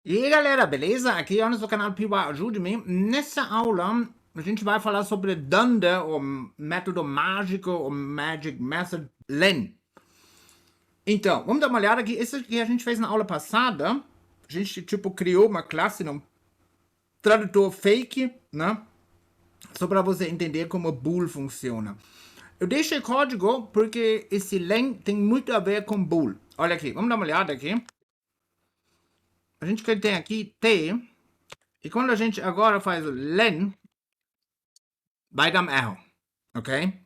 E aí galera, beleza? Aqui é o nosso canal Piba Ajude-me. Nessa aula a gente vai falar sobre dunder, ou método mágico, ou magic method len. Então, vamos dar uma olhada aqui. Isso que a gente fez na aula passada. A gente tipo criou uma classe, um tradutor fake, né? Só para você entender como o bool funciona. Eu deixei código porque esse len tem muito a ver com bool. Olha aqui, vamos dar uma olhada aqui. A gente tem aqui t. E quando a gente agora faz o len, vai dar um erro, ok?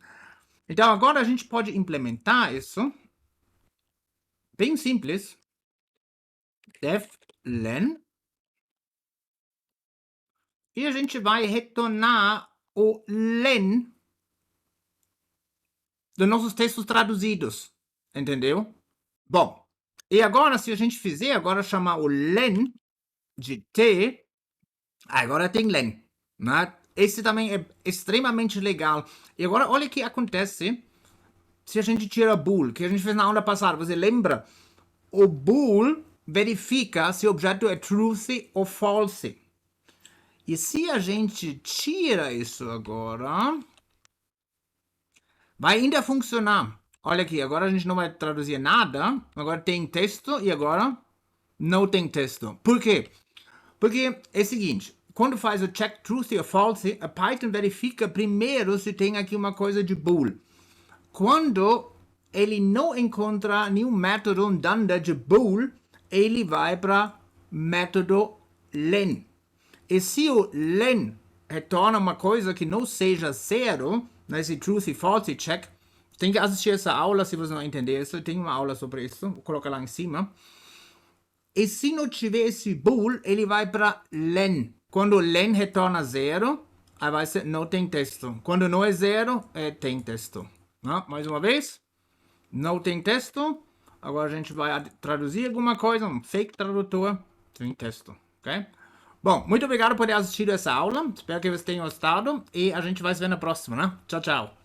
Então agora a gente pode implementar isso, bem simples, def len, e a gente vai retornar o len dos nossos textos traduzidos, entendeu? Bom, e agora se a gente fizer, agora chamar o len de t, agora tem len, né? Esse também é extremamente legal. E agora olha o que acontece se a gente tira bool, que a gente fez na aula passada. Você lembra? O bool verifica se o objeto é true ou false. E se a gente tira isso agora, vai ainda funcionar. Olha aqui, agora a gente não vai traduzir nada. Agora tem texto e agora não tem texto. Por quê? Porque é o seguinte, quando faz o check true ou false, a Python verifica primeiro se tem aqui uma coisa de bool. Quando ele não encontra nenhum método dunder de bool, ele vai para método len. E se o len retorna uma coisa que não seja zero, nesse true e false check, tem que assistir essa aula se você não entender isso. Tem uma aula sobre isso, vou colocar lá em cima. E se não tiver esse bool, ele vai para len. Quando len retorna zero, aí vai ser não tem texto. Quando não é zero, tem texto. Mais uma vez, não tem texto. Agora a gente vai traduzir alguma coisa, um fake tradutor, tem texto, ok? Bom, muito obrigado por ter assistido essa aula. Espero que vocês tenham gostado e a gente vai se ver na próxima, né? Tchau, tchau.